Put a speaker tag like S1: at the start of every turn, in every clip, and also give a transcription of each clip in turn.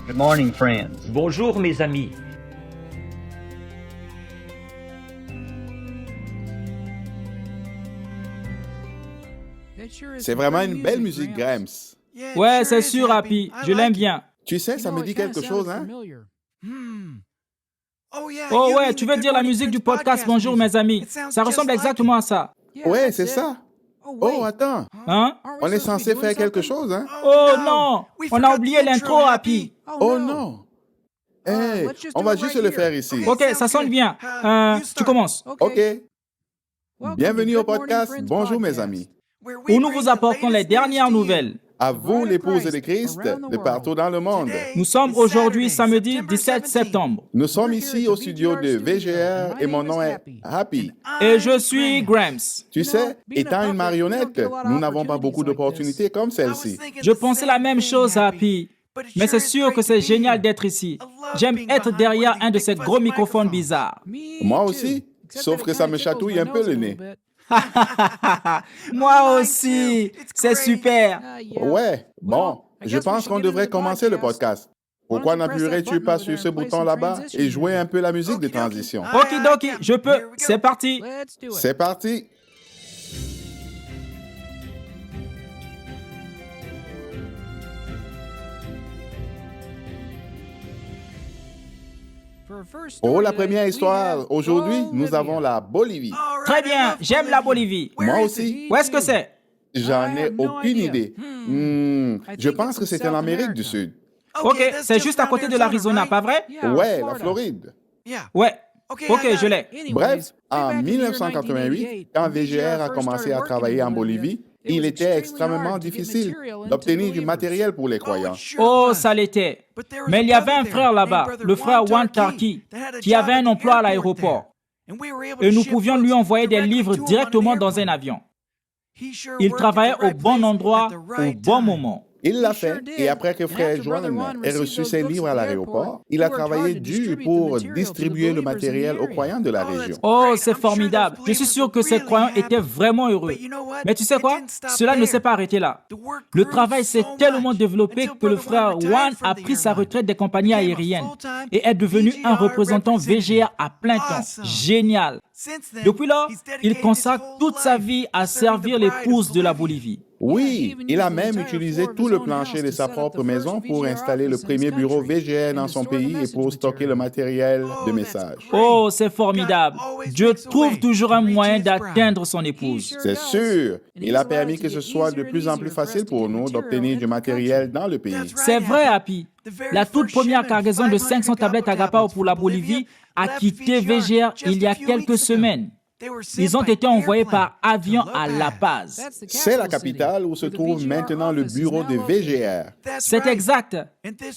S1: Good morning, friends.
S2: Bonjour mes amis.
S3: C'est vraiment une belle musique, Grams.
S4: Ouais, c'est sûr, Happy. Je l'aime bien.
S3: Tu sais, ça me dit quelque chose, hein?
S4: Oh ouais, tu veux dire la musique du podcast Bonjour mes amis. Ça ressemble exactement à ça.
S3: Ouais, c'est ça. Oh, attends.
S4: Hein?
S3: On est censé faire quelque chose, hein?
S4: Oh non! On a oublié l'intro, Happy.
S3: Oh non. Hey, on va juste le faire ici.
S4: Ok, ça sonne bien. Tu commences.
S3: OK. Bienvenue au podcast Bonjour mes amis.
S4: Où nous vous apportons les dernières nouvelles.
S3: À vous, l'épouse de Christ, de partout dans le monde.
S4: Nous sommes aujourd'hui samedi 17 septembre.
S3: Nous sommes ici au studio de VGR et mon nom est Happy.
S4: Et je suis Grams.
S3: Tu sais, étant une marionnette, nous n'avons pas beaucoup d'opportunités comme celle-ci.
S4: Je pensais la même chose, Happy. Mais c'est sûr que c'est génial d'être ici. J'aime être derrière un de ces gros microphones bizarres.
S3: Moi aussi, sauf que ça me chatouille un peu le nez.
S4: Moi aussi. C'est super.
S3: Ouais, bon, je pense qu'on devrait commencer le podcast. Pourquoi n'appuierais-tu pas sur ce bouton là-bas et jouer un peu la musique de transition?
S4: Okidoki, je peux. C'est parti.
S3: C'est parti! Oh, la première histoire. Aujourd'hui, nous avons la Bolivie.
S4: Très bien, j'aime la Bolivie.
S3: Moi aussi,
S4: Où est-ce que c'est?
S3: j'en ai aucune idée. Je pense que c'est en Amérique du Sud.
S4: Ok, c'est juste à côté de l'Arizona, pas vrai?
S3: Ouais, la Floride.
S4: Ouais. Ok, je l'ai.
S3: Bref, en 1988, quand VGR a commencé à travailler en Bolivie, il était extrêmement difficile d'obtenir du matériel pour les croyants.
S4: Oh, ça l'était. Mais il y avait un frère là-bas, le frère Juan Tarqui, qui avait un emploi à l'aéroport. Et nous pouvions lui envoyer des livres directement dans un avion. Il travaillait au bon endroit, au bon moment.
S3: Il l'a fait, et après que frère Juan ait reçu ses livres à l'aéroport, il a travaillé dur pour distribuer le matériel aux croyants de la région.
S4: Oh, c'est formidable. Je suis sûr que ces croyants étaient vraiment heureux. Mais tu sais quoi? Cela ne s'est pas arrêté là. Le travail s'est tellement développé que le frère Juan a pris sa retraite des compagnies aériennes et est devenu un représentant VGR à plein temps. Génial. Depuis lors, il consacre toute sa vie à servir l'épouse de la Bolivie.
S3: Oui, il a même utilisé tout le plancher de sa propre maison pour installer le premier bureau VGR dans son pays et pour stocker le matériel de message.
S4: Oh, c'est formidable. Dieu trouve toujours un moyen d'atteindre son épouse.
S3: C'est sûr, il a permis que ce soit de plus en plus facile pour nous d'obtenir du matériel dans le pays.
S4: C'est vrai, Happy. La toute première cargaison de 500 tablettes Agapao pour la Bolivie a quitté VGR il y a quelques semaines. Ils ont été envoyés par avion à La Paz.
S3: C'est la capitale où se trouve maintenant le bureau de VGR.
S4: C'est exact.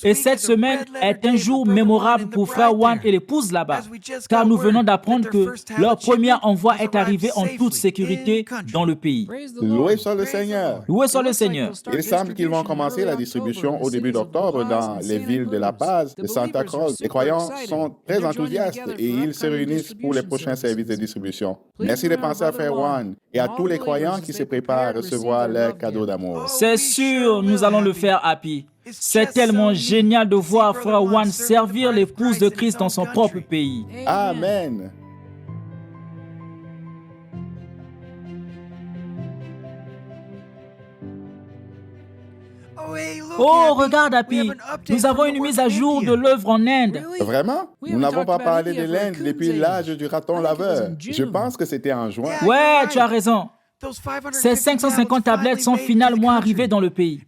S4: Et cette semaine est un jour mémorable pour Frère Juan et l'épouse là-bas, car nous venons d'apprendre que leur premier envoi est arrivé en toute sécurité dans le pays.
S3: Loué soit le Seigneur.
S4: Loué soit le Seigneur.
S3: Il semble qu'ils vont commencer la distribution au début d'octobre dans les villes de La Paz, de Santa Cruz. Les croyants sont très enthousiastes et ils se réunissent pour les prochains services de distribution. Merci de penser à Frère Juan et à tous les croyants qui se préparent à recevoir leur cadeau d'amour.
S4: C'est sûr, nous allons le faire, Happy. C'est tellement génial de voir Frère Juan servir l'épouse de Christ dans son propre pays.
S3: Amen.
S4: Oh, regarde, Happy. Nous avons une mise à jour de l'œuvre en Inde.
S3: Vraiment? Nous n'avons pas parlé de l'Inde depuis l'âge du raton laveur. Je pense que c'était en juin.
S4: Ouais, tu as raison. Ces 550 tablettes sont finalement arrivées dans le pays.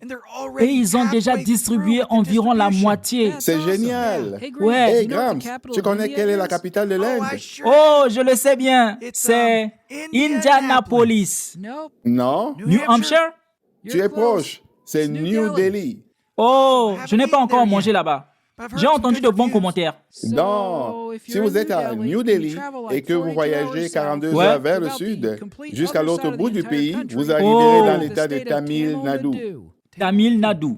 S4: Et ils ont déjà distribué environ la moitié.
S3: C'est génial.
S4: Ouais.
S3: Hey, Grams, tu connais quelle est la capitale de l'Inde?
S4: Oh, je le sais bien. C'est Indianapolis.
S3: Non?
S4: New Hampshire?
S3: Tu es proche. C'est New Delhi.
S4: Oh, je n'ai pas encore mangé là-bas. J'ai entendu de bons commentaires.
S3: Donc, si vous êtes à New Delhi et que vous voyagez 42
S4: Ouais.
S3: heures vers le sud, jusqu'à l'autre bout du pays, vous arriverez dans l'état de Tamil Nadu.
S4: Tamil Nadu.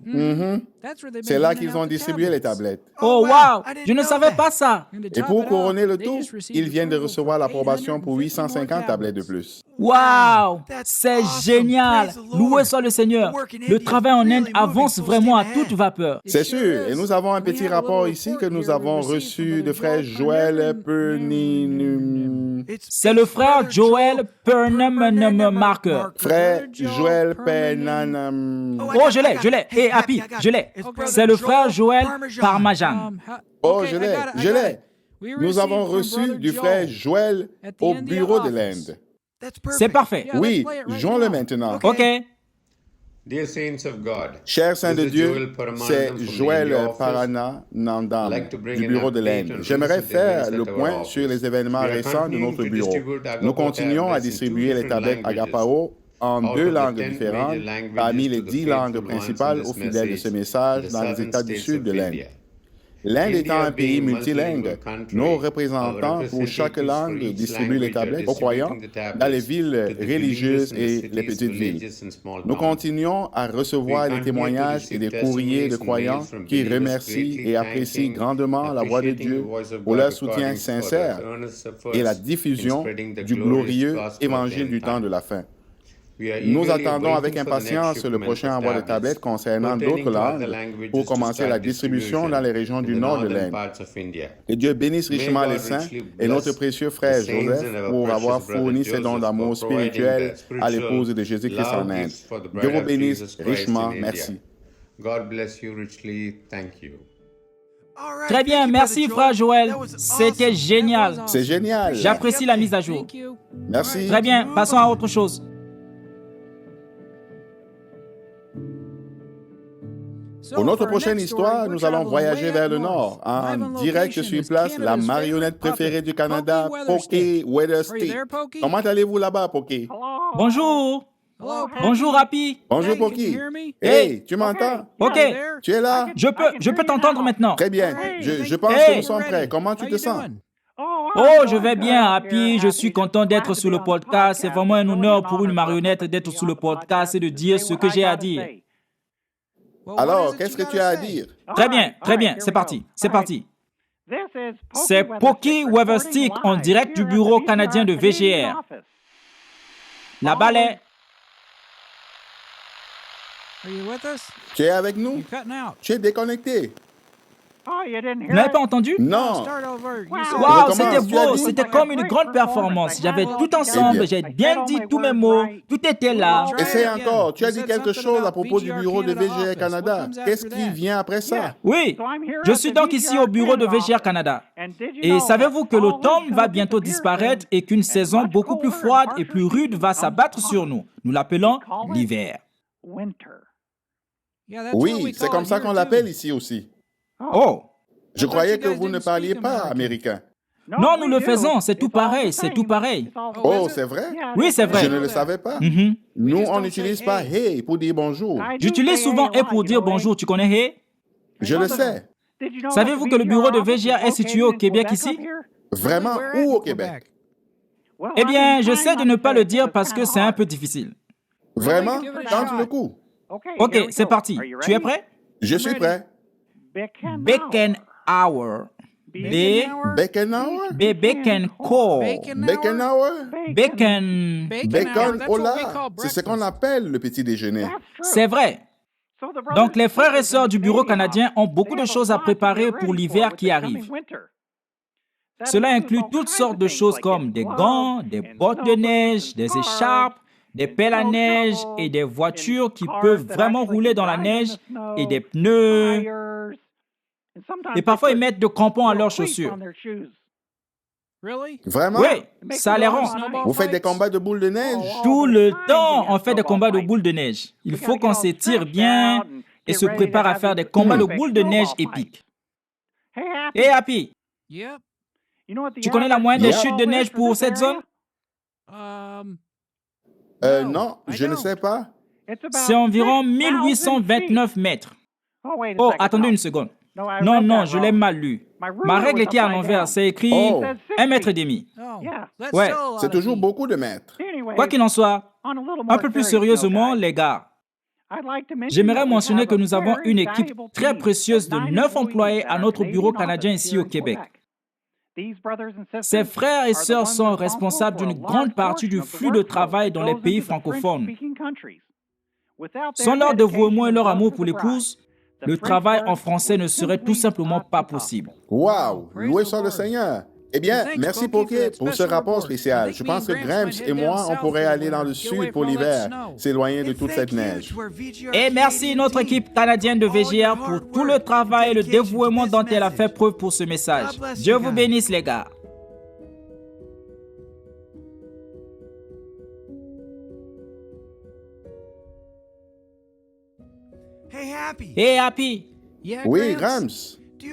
S3: C'est là qu'ils ont distribué les tablettes.
S4: Oh, wow! Je ne savais pas ça.
S3: Et pour couronner le tout, ils viennent de recevoir l'approbation pour 850 tablettes de plus.
S4: Wow! C'est génial! Loué soit le Seigneur. Le travail en Inde avance vraiment à toute vapeur.
S3: C'est sûr. Et nous avons un petit rapport ici que nous avons reçu de frère Joël Perninum.
S4: C'est le frère Joel Pernam Marker.
S3: Frère Joël Pernanum.
S4: Oh, je l'ai. Hé, Happy, je l'ai. C'est le frère Joël Parmesan.
S3: Oh, je l'ai. Nous avons reçu du frère Joël au bureau de l'Inde.
S4: C'est parfait.
S3: Oui, jouons-le maintenant.
S4: OK.
S1: Dear saints of God,
S3: Chers saints de
S1: this is
S3: Dieu,
S1: Joel Paramanandam
S3: c'est
S1: from the
S3: Joël
S1: India office.
S3: Parananandam
S1: like to bring
S3: du
S1: an
S3: bureau de
S1: update
S3: l'Inde.
S1: on
S3: J'aimerais
S1: recent
S3: faire
S1: events
S3: le
S1: at our
S3: point
S1: office.
S3: sur les événements
S1: We are
S3: récents de notre
S1: continuing to
S3: bureau.
S1: distribute Agapao
S3: Nous continuons à
S1: tablets in
S3: distribuer
S1: two
S3: les tablettes
S1: different
S3: Agapao en
S1: Out
S3: deux
S1: of the
S3: langues
S1: 10
S3: différentes
S1: major languages
S3: parmi les
S1: to the
S3: 10
S1: faithful
S3: langues
S1: ones
S3: principales
S1: in this
S3: aux fidèles de ce
S1: message
S3: message
S1: in the
S3: dans les
S1: southern
S3: États du
S1: states
S3: sud
S1: of
S3: de l'Inde.
S1: India.
S3: L'Inde étant
S1: India
S3: un pays
S1: being
S3: multilingue,
S1: multilingual country,
S3: nos
S1: our
S3: représentants pour
S1: representatives
S3: chaque
S1: for
S3: langue
S1: each
S3: distribuent les
S1: language are
S3: tablettes aux croyants
S1: distributing the
S3: dans les
S1: tablets
S3: villes
S1: to the
S3: religieuses
S1: believers in
S3: et
S1: the
S3: les
S1: cities,
S3: petites villes.
S1: villages and small
S3: Nous
S1: towns.
S3: continuons à recevoir
S1: We
S3: des
S1: continue
S3: témoignages
S1: to
S3: et des
S1: receive
S3: courriers de
S1: testimonies and
S3: croyants
S1: mails from
S3: qui
S1: believers
S3: remercient
S1: greatly
S3: et apprécient
S1: thanking,
S3: grandement la voix de
S1: appreciating
S3: Dieu
S1: the voice of
S3: pour
S1: God
S3: leur soutien
S1: according for
S3: sincère
S1: their earnest
S3: et la
S1: efforts in
S3: diffusion
S1: spreading the
S3: du
S1: glorious
S3: glorieux
S1: gospel of
S3: évangile
S1: the
S3: du
S1: end
S3: temps
S1: time.
S3: de la fin.
S1: We are
S3: Nous
S1: eagerly
S3: attendons avec
S1: awaiting for the next
S3: impatience le
S1: shipment
S3: prochain
S1: of
S3: envoi de
S1: tablets
S3: tablettes concernant
S1: pertaining
S3: d'autres
S1: to other
S3: langues
S1: languages
S3: pour
S1: to
S3: commencer
S1: start
S3: la distribution dans les régions
S1: in
S3: du
S1: the
S3: nord de
S1: northern
S3: l'Inde.
S1: parts of India.
S3: Que Dieu bénisse
S1: May
S3: richement
S1: God
S3: les saints
S1: richly
S3: et notre
S1: bless
S3: précieux
S1: the
S3: frère
S1: saints
S3: Joseph
S1: and our
S3: pour
S1: precious
S3: avoir
S1: brother
S3: fourni ses dons
S1: Joseph
S3: d'amour
S1: for providing
S3: spirituel
S1: the
S3: à l'épouse
S1: spiritual
S3: de Jésus-Christ en
S1: love
S3: Inde.
S1: gifts for the
S3: Dieu
S1: bride
S3: vous
S1: of
S3: bénisse
S1: Jesus Christ
S3: richement.
S1: in India.
S3: Merci.
S1: God bless you richly. Thank you.
S4: Très bien, merci frère Joël. C'était génial.
S3: C'est génial.
S4: J'apprécie la mise à jour.
S3: Merci.
S4: Très bien, passons à autre chose.
S3: Pour notre prochaine histoire, nous allons voyager vers le nord. En direct sur place, la marionnette préférée du Canada, Pokey Weatherstick. Comment allez-vous là-bas, Pokey?
S4: Bonjour. Bonjour, Happy.
S3: Bonjour, Pokey. Hey, tu m'entends?
S4: OK,
S3: Tu es là?
S4: je peux t'entendre maintenant.
S3: Très bien. Je pense
S4: Hey.
S3: que nous sommes prêts. Comment tu te sens?
S4: Oh, je vais bien, Happy. Je suis content d'être sur le podcast. C'est vraiment un honneur pour une marionnette d'être sur le podcast et de dire ce que j'ai à dire.
S3: Alors, qu'est-ce que tu as à dire?
S4: Très bien, c'est parti. C'est Pokey Weatherstick en direct du bureau canadien de VGR. La balle est...
S3: Tu es avec nous? Tu es déconnecté?
S4: Vous n'avez pas entendu?
S3: Non.
S4: Wow, c'était beau, c'était comme une grande performance. J'avais tout ensemble, j'ai bien dit tous mes mots, tout était là.
S3: Essaye encore. Tu as dit quelque chose à propos du bureau de VGR Canada. Qu'est-ce qui vient après ça?
S4: Oui, je suis donc ici au bureau de VGR Canada. Et savez-vous que l'automne va bientôt disparaître et qu'une saison beaucoup plus froide et plus rude va s'abattre sur nous? Nous l'appelons l'hiver.
S3: Oui, c'est comme ça qu'on l'appelle ici aussi.
S4: Oh,
S3: Je croyais que vous ne parliez pas américain.
S4: non, nous le faisons, c'est tout pareil.
S3: Oh, c'est vrai?
S4: Oui, c'est vrai.
S3: Je ne le savais pas.
S4: Mhm.
S3: Nous, on n'utilise pas hey pour dire bonjour.
S4: J'utilise souvent et pour dire bonjour, tu connais hey?
S3: Je le sais.
S4: Savez-vous que le bureau de VGR est situé au Québec ici?
S3: Vraiment, où au Québec?
S4: Eh bien, j'essaie de ne pas le dire parce que c'est un peu difficile.
S3: Vraiment? Tente le coup.
S4: Ok, c'est parti. Tu es prêt?
S3: Je suis prêt.
S4: Bacon Hour.
S3: Beckenauer?
S4: Bacon Core.
S3: Beckenauer?
S4: Bacon.
S3: Bacon au lard. C'est ce qu'on appelle le petit déjeuner.
S4: C'est vrai. Donc, les frères et sœurs du bureau canadien ont beaucoup de choses à préparer pour l'hiver qui arrive. Cela inclut toutes sortes de choses comme des gants, des bottes de neige, des écharpes, des pelles à neige et des voitures qui peuvent vraiment rouler dans la neige et des pneus. Et parfois, ils mettent de crampons à leurs chaussures.
S3: Vraiment?
S4: Oui, ça les rend.
S3: Vous faites des combats de boules de neige?
S4: Tout le temps, on fait des combats de boules de neige. Il faut qu'on s'étire bien et se prépare à faire des combats de boules de neige épiques. Hey, Happy, tu connais la moyenne des chutes de neige pour cette zone?
S3: Non, je ne sais pas.
S4: C'est environ 1829 mètres. Oh, attendez une seconde. Non, je l'ai mal lu. Ma règle était à l'envers. C'est écrit
S3: Oh.
S4: 1,5 mètre. Ouais,
S3: C'est toujours beaucoup de mètres.
S4: quoi qu'il en soit, un peu plus sérieusement, les gars. J'aimerais mentionner que nous avons une équipe très précieuse de 9 employés à notre bureau canadien ici au Québec. Ces frères et sœurs sont responsables d'une grande partie du flux de travail dans les pays francophones. Sans leur dévouement et leur amour pour l'épouse, le travail en français ne serait tout simplement pas possible.
S3: Wow! Loué soit le Seigneur! Eh bien, merci Poké pour ce rapport spécial. Je pense que Grams et moi, on pourrait aller dans le sud pour l'hiver, s'éloigner de toute cette neige.
S4: Et merci notre équipe canadienne de VGR pour tout le travail et le dévouement dont elle a fait preuve pour ce message. Dieu vous bénisse les gars. Hey Happy,
S3: Oui, Grams.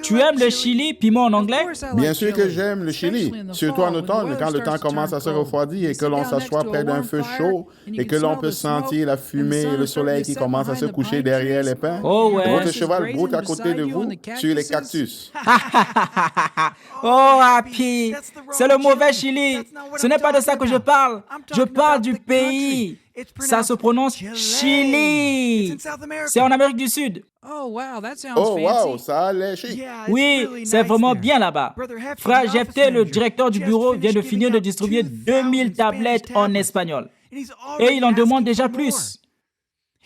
S4: tu aimes le chili, piment en anglais?
S3: Bien sûr que j'aime le Chili, surtout en automne, quand le temps commence à se refroidir et que l'on s'assoit près d'un feu chaud et que l'on peut sentir la fumée et le soleil qui commence à se coucher derrière les pins.
S4: Oh ouais.
S3: Votre cheval broute à côté de vous sur les cactus.
S4: Oh Happy, c'est le mauvais chili. Ce n'est pas de ça que je parle. Je parle du pays. Ça se prononce Chili. C'est en Amérique du Sud.
S2: Oh
S3: wow, ça a l'air chic.
S4: Oui, c'est vraiment bien là-bas. Frère Jephté, le directeur du bureau, vient de finir de distribuer 2000 tablettes en espagnol. Et il en demande déjà plus.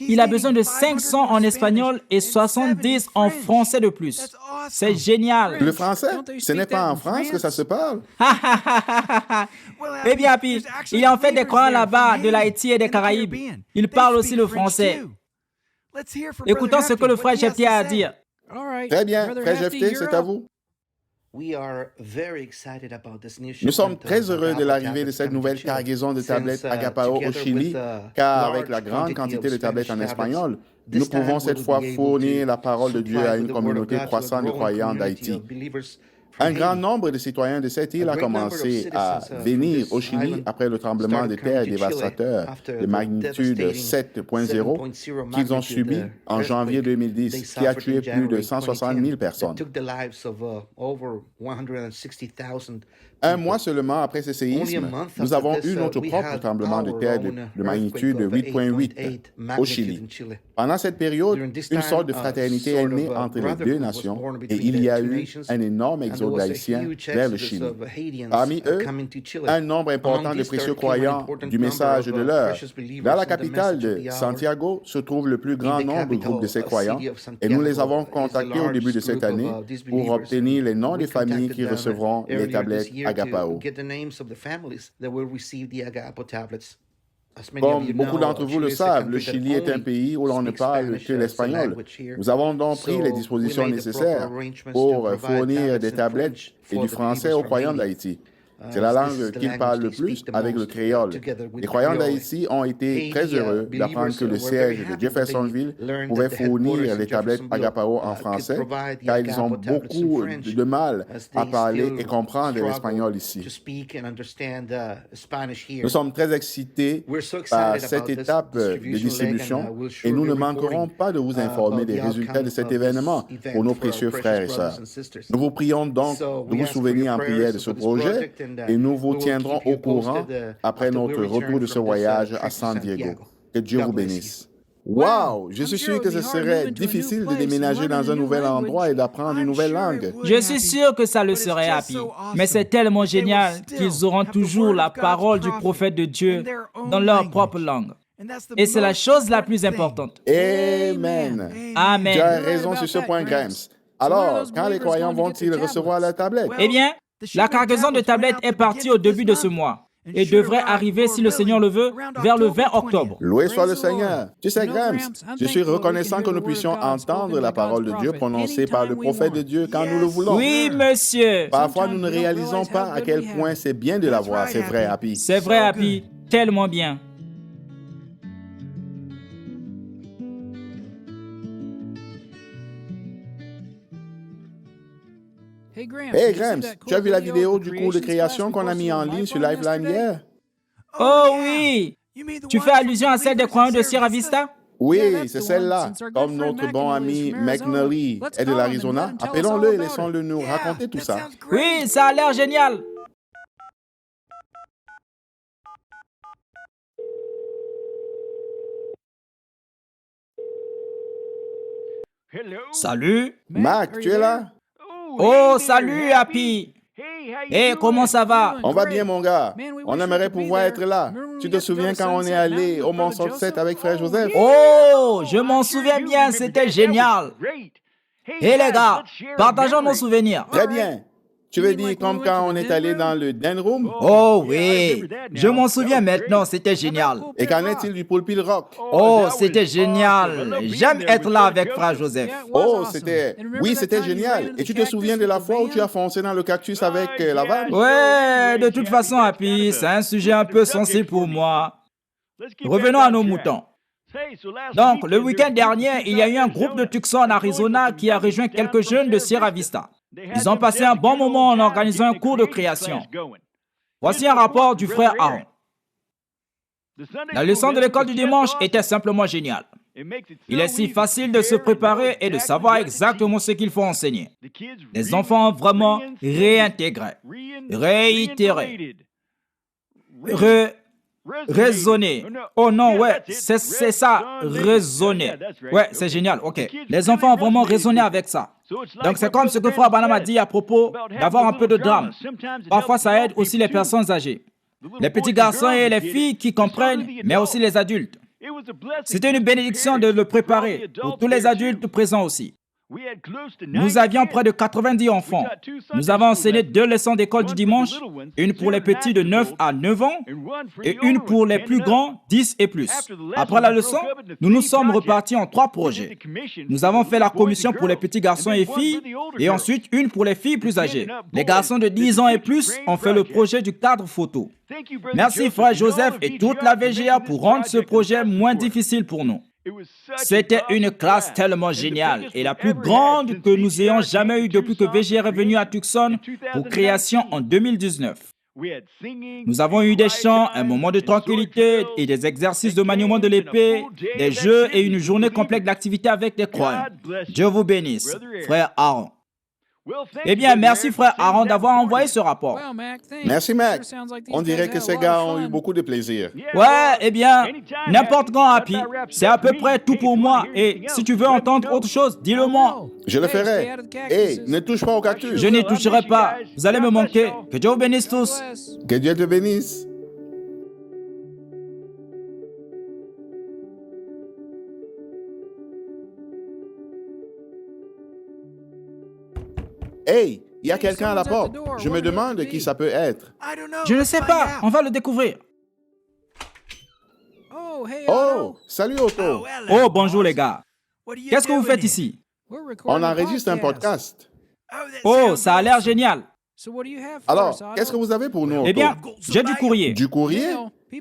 S4: Il a besoin de 500 en espagnol et 70 en français de plus. C'est génial.
S3: Le français, ce n'est pas en France que ça se parle.
S4: Eh bien, Happy, il y a en fait des croyants là-bas de l'Haïti et des Caraïbes. Ils parlent aussi le français. Écoutons ce que le frère Jephté a à dire.
S3: Très bien, frère Jephté, c'est à vous. Nous sommes très heureux de l'arrivée de cette nouvelle cargaison de tablettes Agapao au Chili, car avec la grande quantité de tablettes en espagnol, nous pouvons cette fois fournir la parole de Dieu à une communauté croissante de croyants d'Haïti. Un grand nombre de citoyens de cette île a commencé à venir au Chili après le tremblement de terre dévastateur de magnitude 7.0 qu'ils ont subi en janvier 2010, qui a tué plus de 160 000 personnes. Un mois seulement après ce séisme, nous avons eu notre propre tremblement de terre de magnitude 8.8 au Chili. Pendant cette période, une sorte de fraternité est née entre les deux nations et il y a eu un énorme exode d'Haïtiens vers le Chili. Parmi eux, un nombre important de précieux croyants du message de l'heure. Dans la capitale de Santiago se trouve le plus grand nombre de groupes de ces croyants et nous les avons contactés au début de cette année pour obtenir les noms des familles qui recevront les tablettes Agapao. Comme beaucoup d'entre vous le savent, le Chili est un pays où l'on ne parle que l'espagnol. Nous avons donc pris les dispositions nécessaires pour fournir des tablettes et du français aux croyants d'Haïti. C'est la langue qu'ils parlent le plus avec le créole. Les croyants d'Haïti ont été très heureux d'apprendre que le siège de Jeffersonville pouvait fournir les tablettes Agapao en français, car ils ont beaucoup de mal à parler et comprendre l'espagnol ici. Nous sommes très excités par cette étape de distribution et nous ne manquerons pas de vous informer des résultats de cet événement pour nos précieux frères et sœurs. Nous vous prions donc de vous souvenir en prière de ce projet et nous vous tiendrons au courant après notre retour de ce voyage à San Diego. Que Dieu vous bénisse. Wow! Je suis sûr que ce serait difficile de déménager dans un nouvel endroit et d'apprendre une nouvelle langue.
S4: Je suis sûr que ça le serait, Happy. Mais c'est tellement génial qu'ils auront toujours la parole du prophète de Dieu dans leur propre langue. Et c'est la chose la plus importante.
S3: Amen.
S4: Amen.
S3: Tu as raison sur ce point, Grams. Alors, quand les croyants vont-ils recevoir la tablette?
S4: Eh bien, la cargaison de tablettes est partie au début de ce mois et devrait arriver, si le Seigneur le veut, vers le 20 octobre.
S3: Loué soit le Seigneur. Tu sais, Grams, je suis reconnaissant que nous puissions entendre la parole de Dieu prononcée par le prophète de Dieu quand nous le voulons.
S4: Oui, monsieur.
S3: Parfois, nous ne réalisons pas à quel point c'est bien de l'avoir, c'est vrai, Happy.
S4: C'est vrai, Happy. Tellement bien.
S3: Hey Grams, tu as vu la vidéo du cours de création qu'on a mis en ligne sur Lifeline hier?
S4: Oh oui! Tu fais allusion à celle des croyants de Sierra Vista?
S3: Oui, c'est celle-là. Comme notre bon ami McNally est de l'Arizona, appelons-le et laissons-le nous raconter tout ça.
S4: Oui, ça a l'air génial. Salut.
S3: Mac, tu es là?
S4: Oh, salut, Happy. Hey, comment ça va?
S3: On va bien, mon gars. On aimerait pouvoir être là. Tu te souviens quand on est allé au Mont Sunset avec frère Joseph?
S4: Oh, je m'en souviens bien, c'était génial. Hey les gars, partageons nos souvenirs.
S3: Très bien. Tu veux dire comme quand on est allé dans le Den Room?
S4: Oh oui, je m'en souviens maintenant, c'était génial.
S3: Et qu'en est-il du pulpit rock?
S4: Oh, c'était génial. J'aime être là avec frère Joseph.
S3: Oh, Oui, c'était génial. Et tu te souviens de la fois où tu as foncé dans le cactus avec la vanne?
S4: Ouais, de toute façon, Happy, c'est un sujet un peu sensible pour moi. Revenons à nos moutons. Donc, le week-end dernier, il y a eu un groupe de Tucson, Arizona, qui a rejoint quelques jeunes de Sierra Vista. Ils ont passé un bon moment en organisant un cours de création. Voici un rapport du frère Aaron. La leçon de l'école du dimanche était simplement géniale. Il est si facile de se préparer et de savoir exactement ce qu'il faut enseigner. Les enfants ont vraiment réintégré, réitéré, raisonner. Oh non, ouais, c'est ça, raisonner. Ouais, c'est génial, ok. Les enfants ont vraiment raisonné avec ça. Donc c'est comme ce que Frère Branham a dit à propos d'avoir un peu de drame. Parfois ça aide aussi les personnes âgées. Les petits garçons et les filles qui comprennent, mais aussi les adultes. C'était une bénédiction de le préparer pour tous les adultes présents aussi. Nous avions près de 90 enfants. Nous avons enseigné 2 leçons d'école du dimanche, une pour les petits de 9 à 9 ans et une pour les plus grands, 10 et plus. Après la leçon, nous nous sommes repartis en 3 projets. Nous avons fait la commission pour les petits garçons et filles et ensuite une pour les filles plus âgées. Les garçons de 10 ans et plus ont fait le projet du cadre photo. Merci frère Joseph et toute la VGA pour rendre ce projet moins difficile pour nous. C'était une classe tellement géniale et la plus grande que nous ayons jamais eue depuis que VGR est venu à Tucson pour création en 2019. Nous avons eu des chants, un moment de tranquillité et des exercices de maniement de l'épée, des jeux et une journée complète d'activités avec des croyants. Dieu vous bénisse, frère Aaron. Eh bien, merci frère Aaron d'avoir envoyé ce rapport.
S3: Merci, Mac. On dirait que ces gars ont eu beaucoup de plaisir.
S4: Ouais, eh bien, n'importe quand, Happy. C'est à peu près tout pour moi. Et si tu veux entendre autre chose, dis-le moi.
S3: Je le ferai. Hey, ne touche pas au cactus.
S4: Je n'y toucherai pas. Vous allez me manquer. Que Dieu vous bénisse tous.
S3: Que Dieu te bénisse. Hey, il y a quelqu'un à la porte. Je me demande qui ça peut être.
S4: Je ne sais pas. On va le découvrir.
S3: Oh, salut Otto.
S4: Oh, bonjour les gars. Qu'est-ce que vous faites ici?
S3: On enregistre un podcast.
S4: Oh, ça a l'air génial.
S3: Alors, qu'est-ce que vous avez pour nous, Otto?
S4: Eh bien, j'ai du courrier.
S3: Du courrier?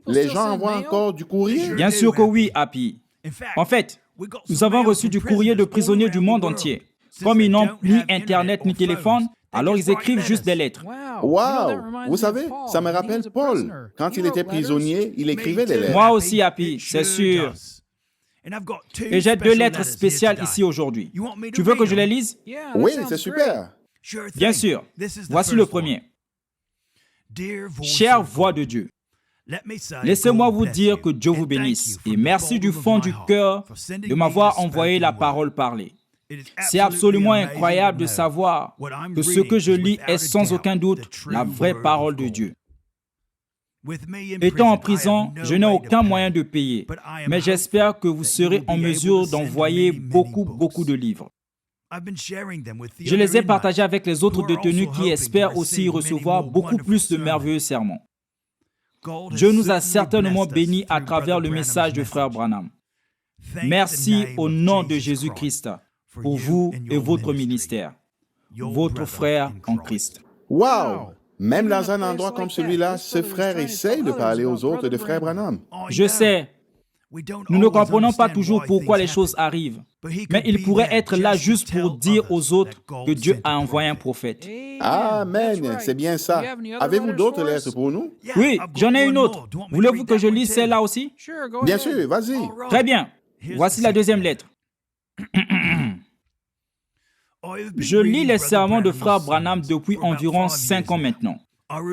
S3: Les gens envoient encore du courrier?
S4: Bien sûr que oui, Happy. En fait, nous avons reçu du courrier de prisonniers du monde entier. Comme ils n'ont ni Internet ni téléphone, alors ils écrivent juste des lettres.
S3: Wow! Vous savez, ça me rappelle Paul. Quand il était prisonnier, il écrivait des lettres.
S4: Moi aussi, Happy, c'est sûr. Et j'ai 2 lettres spéciales ici aujourd'hui. Tu veux que je les lise?
S3: Oui, c'est super.
S4: Bien sûr. Voici le premier. Chère voix de Dieu, laissez-moi vous dire que Dieu vous bénisse et merci du fond du cœur de m'avoir envoyé la parole parlée. C'est absolument incroyable de savoir que ce que je lis est sans aucun doute la vraie parole de Dieu. Étant en prison, je n'ai aucun moyen de payer, mais j'espère que vous serez en mesure d'envoyer beaucoup de livres. Je les ai partagés avec les autres détenus qui espèrent aussi recevoir beaucoup plus de merveilleux sermons. Dieu nous a certainement bénis à travers le message de frère Branham. Merci au nom de Jésus-Christ pour vous et votre ministère, votre frère en Christ.
S3: Wow! Même dans un endroit comme celui-là, ce frère essaye de parler aux autres de frère Branham.
S4: Je sais, nous ne comprenons pas toujours pourquoi les choses arrivent, mais il pourrait être là juste pour dire aux autres que Dieu a envoyé un prophète.
S3: Amen, c'est bien ça. Avez-vous d'autres lettres pour nous?
S4: Oui, j'en ai une autre. Voulez-vous que je lise celle-là aussi?
S3: Bien sûr, vas-y.
S4: Très bien. Voici la deuxième lettre. Je lis les sermons de frère Branham depuis environ 5 ans maintenant.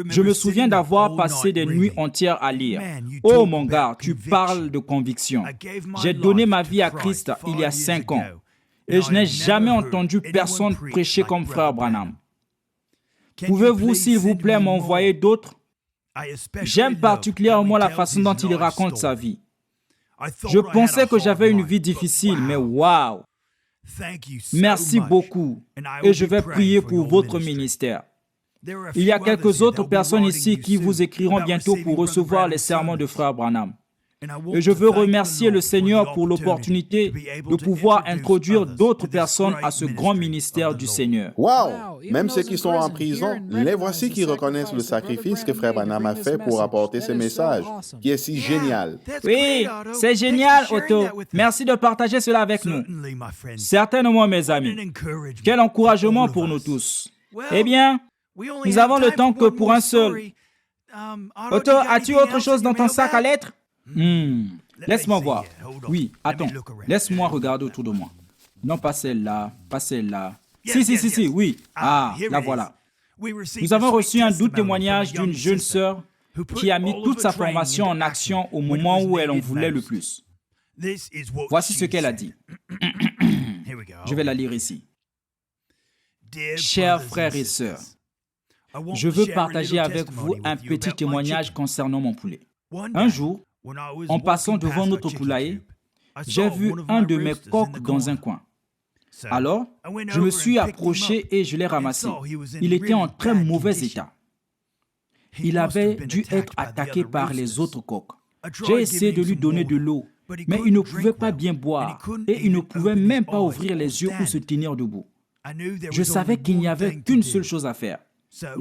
S4: Je me souviens d'avoir passé des nuits entières à lire. Oh mon gars, tu parles de conviction. J'ai donné ma vie à Christ il y a 5 ans. et je n'ai jamais entendu personne prêcher comme frère Branham. Pouvez-vous, s'il vous plaît, m'envoyer d'autres? J'aime particulièrement la façon dont il raconte sa vie. Je pensais que j'avais une vie difficile, mais waouh! Merci beaucoup et je vais prier pour votre ministère. Il y a quelques autres personnes ici qui vous écriront bientôt pour recevoir les sermons de frère Branham. Et je veux remercier le Seigneur pour l'opportunité de pouvoir introduire d'autres personnes à ce grand ministère du Seigneur.
S3: Wow! Même ceux qui sont en prison, les voici qui reconnaissent le sacrifice que Frère Branham a fait pour apporter ce message, qui est si génial.
S4: Oui, c'est génial, Otto. Merci de partager cela avec nous. Certainement, mes amis. Quel encouragement pour nous tous. Eh bien, nous avons le temps que pour un seul. Otto, as-tu autre chose dans ton sac à lettres? Laisse-moi voir. Oui, attends. Laisse-moi regarder autour de moi. Non, pas celle-là, pas celle-là. Si, oui. Ah, la voilà. Nous avons reçu un doux témoignage d'une jeune sœur qui a mis toute sa formation en action au moment où elle en voulait le plus. Voici ce qu'elle a dit. Je vais la lire ici. Chers frères et sœurs, je veux partager avec vous un petit témoignage concernant mon poulet. Un jour, en passant devant notre poulailler, j'ai vu un de mes coqs dans un coin. Alors, je me suis approché et je l'ai ramassé. Il était en très mauvais état. Il avait dû être attaqué par les autres coqs. J'ai essayé de lui donner de l'eau, mais il ne pouvait pas bien boire et il ne pouvait même pas ouvrir les yeux ou se tenir debout. Je savais qu'il n'y avait qu'une seule chose à faire.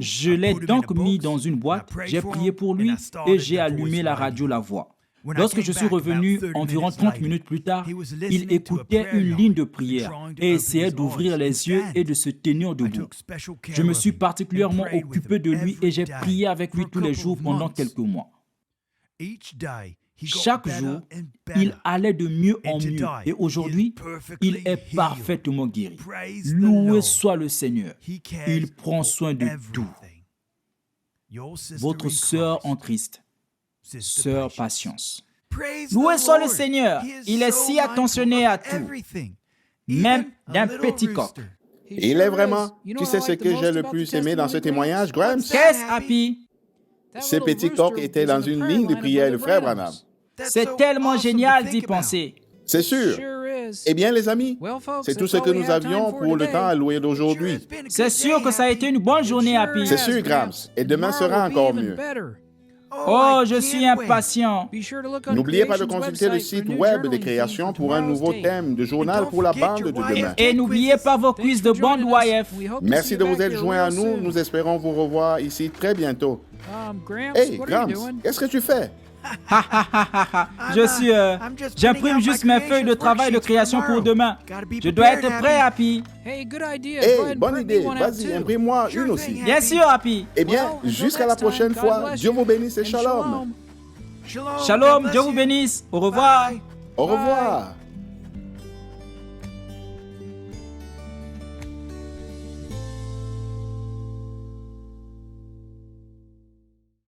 S4: Je l'ai donc mis dans une boîte, j'ai prié pour lui et j'ai allumé la radio La Voix. Lorsque je suis revenu environ 30 minutes plus tard, il écoutait une ligne de prière et essayait d'ouvrir les yeux et de se tenir debout. Je me suis particulièrement occupé de lui et j'ai prié avec lui tous les jours pendant quelques mois. Chaque jour, il allait de mieux en mieux et aujourd'hui, il est parfaitement guéri. Loué soit le Seigneur. Il prend soin de tout. Votre sœur en Christ, sœur Patience. Loué soit le Seigneur. Il est si attentionné à tout, même d'un petit coq.
S3: Il est vraiment. Tu sais ce que j'ai le plus aimé dans ce témoignage, Graham?
S4: Qu'est-ce, Happy?
S3: Ce petit coq était dans une ligne de prière de Frère Branham.
S4: C'est tellement génial d'y penser.
S3: C'est sûr. Eh bien, les amis, c'est tout ce que nous avions pour le temps alloué d'aujourd'hui.
S4: C'est sûr que ça a été une bonne journée, Happy.
S3: C'est sûr, Grams. Et demain sera encore mieux.
S4: Oh, je suis impatient.
S3: N'oubliez pas de consulter le site web des créations pour un nouveau thème de journal pour la bande de demain.
S4: Et n'oubliez pas vos quiz de bande YF.
S3: Merci de vous être joints à nous. Nous espérons vous revoir ici très bientôt. Hey, Grams, qu'est-ce que tu fais?
S4: J'imprime juste mes feuilles de travail de création pour demain. Je dois être prêt, Happy.
S3: Hey, bonne idée. Vas-y, imprime-moi une aussi.
S4: Bien sûr, Happy.
S3: Eh bien, jusqu'à la prochaine fois. Dieu vous bénisse et shalom.
S4: Shalom, Dieu vous bénisse. Au revoir.
S3: Au revoir.